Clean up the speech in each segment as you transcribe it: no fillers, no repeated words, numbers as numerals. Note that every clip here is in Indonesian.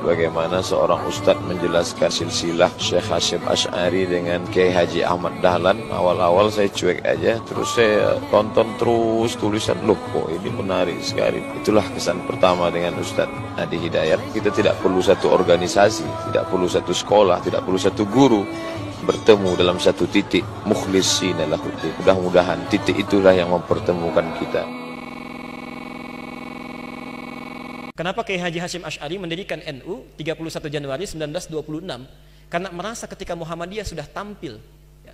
bagaimana seorang ustadz menjelaskan silsilah Syekh Hasyim Asy'ari dengan Kiai Haji Ahmad Dahlan. Awal-awal saya cuek aja, terus saya tonton terus tulisan, loh kok ini menarik sekali. Itulah kesan pertama dengan Ustadz Adi Hidayat. Kita tidak perlu satu organisasi, tidak perlu satu sekolah, tidak perlu satu guru, bertemu dalam satu titik, mukhlishina lahuddin. Mudah-mudahan titik itulah yang mempertemukan kita. Kenapa Kiai Haji Hasyim Asy'ari mendirikan NU 31 Januari 1926? Karena merasa ketika Muhammadiyah sudah tampil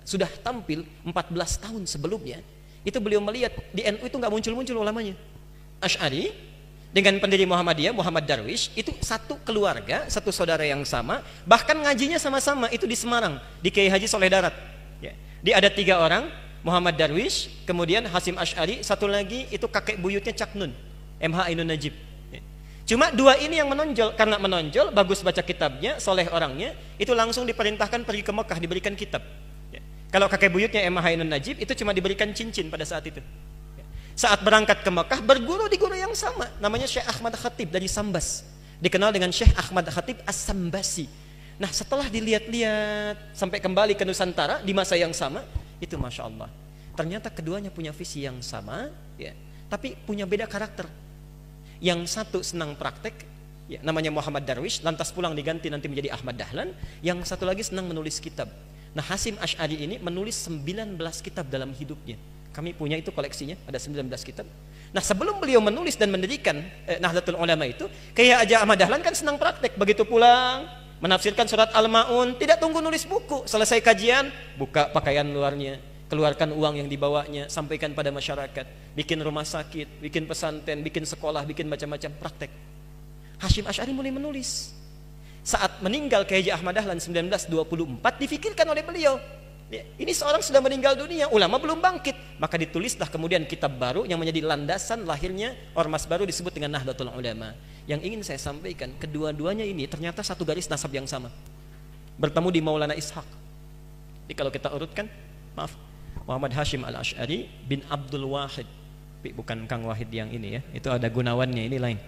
14 tahun sebelumnya, itu beliau melihat di NU itu nggak muncul-muncul ulamanya. Asy'ari dengan pendiri Muhammadiyah, Muhammad Darwish, itu satu keluarga, satu saudara yang sama, bahkan ngajinya sama-sama, itu di Semarang, di Kiai Haji Soleh Darat. Dia ada 3 orang, Muhammad Darwish, kemudian Hasyim Asy'ari, satu lagi itu kakek buyutnya Cak Nun, MH Ainun Najib. Cuma 2 ini yang menonjol, karena menonjol, bagus baca kitabnya, soleh orangnya, itu langsung diperintahkan pergi ke Mekah, diberikan kitab. Kalau kakek buyutnya MH Ainun Najib, itu cuma diberikan cincin pada saat itu. Saat berangkat ke Mekah, berguru di guru yang sama, namanya Syekh Ahmad Khatib dari Sambas, dikenal dengan Syekh Ahmad Khatib As-Sambasi. Nah, setelah dilihat-lihat sampai kembali ke Nusantara di masa yang sama, itu Masya Allah, ternyata keduanya punya visi yang sama, tapi punya beda karakter. Yang satu senang praktek, namanya Muhammad Darwish, lantas pulang diganti nanti menjadi Ahmad Dahlan. Yang satu lagi senang menulis kitab. Nah, Hasyim Asy'ari ini menulis 19 kitab dalam hidupnya. Kami punya itu koleksinya, ada 19 kitab. Nah, sebelum beliau menulis dan mendirikan Nahdlatul Ulama itu, kayak aja Ahmad Dahlan kan senang praktek. Begitu pulang, menafsirkan surat Al-Ma'un, tidak tunggu nulis buku. Selesai kajian, buka pakaian luarnya, keluarkan uang yang dibawanya, sampaikan pada masyarakat, bikin rumah sakit, bikin pesantren, bikin sekolah, bikin macam-macam praktek. Hasyim Asy'ari mulai menulis. Saat meninggal Kiai Haji Ahmad Dahlan 1924, difikirkan oleh beliau, ini seorang sudah meninggal dunia, ulama belum bangkit, maka ditulislah kemudian kitab baru yang menjadi landasan lahirnya ormas baru disebut dengan Nahdlatul Ulama. Yang ingin saya sampaikan, kedua-duanya ini ternyata satu garis nasab yang sama, bertemu di Maulana Ishaq. Jadi kalau kita urutkan, maaf, Muhammad Hasyim Al-Asy'ari bin Abdul Wahid, bukan Kang Wahid yang ini ya, itu ada Gunawannya, ini lain.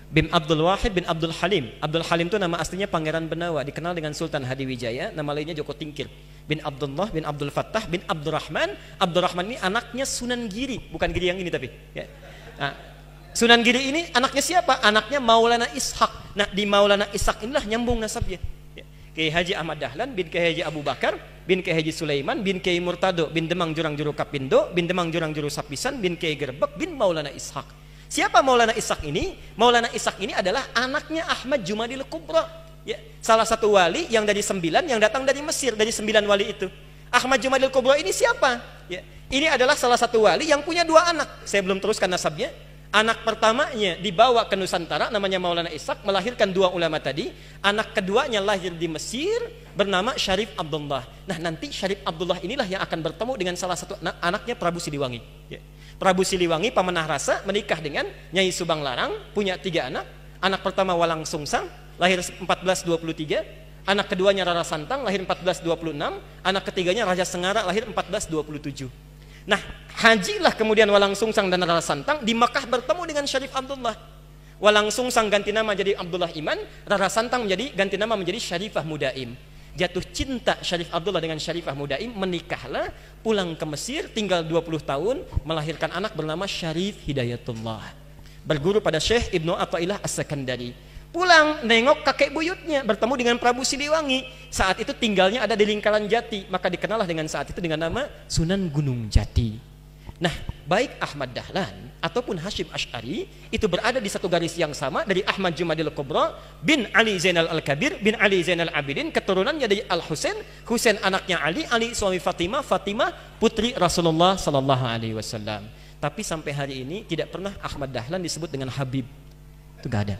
Bin Abdul Wahid bin Abdul Halim. Abdul Halim itu nama aslinya Pangeran Benawa, dikenal dengan Sultan Hadiwijaya, nama lainnya Joko Tingkir. Bin Abdullah bin Abdul Fattah bin Abdurrahman. Abdurrahman ini anaknya Sunan Giri, bukan Giri yang ini tapi. Nah, Sunan Giri ini anaknya siapa? Anaknya Maulana Ishaq. Nah, di Maulana Ishaq inilah nyambung nasabnya. Kiai Haji Ahmad Dahlan bin Kiai Haji Abu Bakar bin Kiai Haji Sulaiman bin Kiai Murtado bin Demang Jurang Juru Kapindo bin Demang Jurang Juru Sapisan bin Kiai Gerbek bin Maulana Ishaq. Siapa Maulana Ishaq ini? Maulana Ishaq ini adalah anaknya Ahmad Jumadil Kubra, salah satu wali yang dari 9 yang datang dari Mesir, dari 9 wali itu. Ahmad Jumadil Kubra ini siapa? Ini adalah salah satu wali yang punya 2 anak. Saya belum teruskan nasabnya. Anak pertamanya dibawa ke Nusantara, namanya Maulana Ishaq, melahirkan 2 ulama tadi. Anak keduanya lahir di Mesir, bernama Syarif Abdullah. Nah, nanti Syarif Abdullah inilah yang akan bertemu dengan salah satu anaknya Prabu Siliwangi. Prabu Siliwangi Pamanah Rasa menikah dengan Nyai Subang Larang, punya 3 anak. Anak pertama Walang Sungsang, lahir 1423. Anak keduanya Rara Santang, lahir 1426. Anak ketiganya Raja Sengara, lahir 1427. Nah, hajilah kemudian Walang Sungsang dan Rara Santang di Makkah bertemu dengan Syarif Abdullah. Walang Sungsang ganti nama jadi Abdullah Iman, Rara Santang ganti nama menjadi Syarifah Mudaim. Jatuh cinta Syarif Abdullah dengan Syarifah Mudaim, menikahlah, pulang ke Mesir, tinggal 20 tahun, melahirkan anak bernama Syarif Hidayatullah. Berguru pada Syekh Ibnu Athaillah As-Sakandari. Pulang nengok kakek buyutnya, bertemu dengan Prabu Siliwangi. Saat itu tinggalnya ada di lingkaran Jati, maka dikenallah dengan saat itu dengan nama Sunan Gunung Jati. Nah, baik Ahmad Dahlan ataupun Hasyim Asy'ari itu berada di satu garis yang sama, dari Ahmad Jumadil Kubra bin Ali Zainal Al-Kabir bin Ali Zainal Abidin, keturunannya dari Al-Husain, Husain anaknya Ali, Ali suami Fatimah, Fatimah putri Rasulullah sallallahu alaihi wasallam. Tapi sampai hari ini tidak pernah Ahmad Dahlan disebut dengan Habib. Itu enggak ada.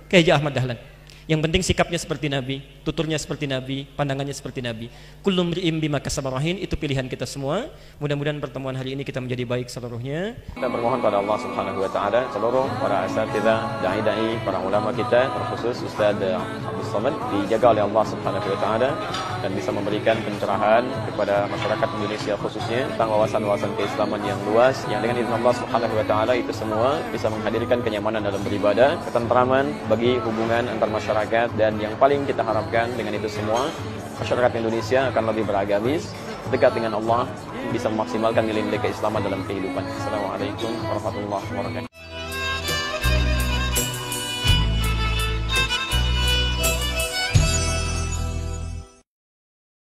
Kayak Ahmad Dahlan. Yang penting sikapnya seperti Nabi, tuturnya seperti Nabi, pandangannya seperti Nabi. Kullu mri'in bima kasaba rahin, itu pilihan kita semua. Mudah-mudahan pertemuan hari ini kita menjadi baik seluruhnya. Kita bermohon pada Allah Subhanahu wa taala seluruh para asatidzah, dai-dai, para ulama kita, terkhusus Ustaz Abdul Somad dijaga oleh Allah Subhanahu wa taala dan bisa memberikan pencerahan kepada masyarakat Indonesia khususnya tentang wawasan-wawasan keislaman yang luas yang dengan izin Allah Subhanahu wa taala itu semua bisa menghadirkan kenyamanan dalam beribadah, ketentraman bagi hubungan antar masyarakat, dan yang paling kita harapkan dengan itu semua masyarakat Indonesia akan lebih beragamis, dekat dengan Allah, bisa memaksimalkan nilai-nilai keislaman dalam kehidupan. Assalamualaikum warahmatullahi wabarakatuh.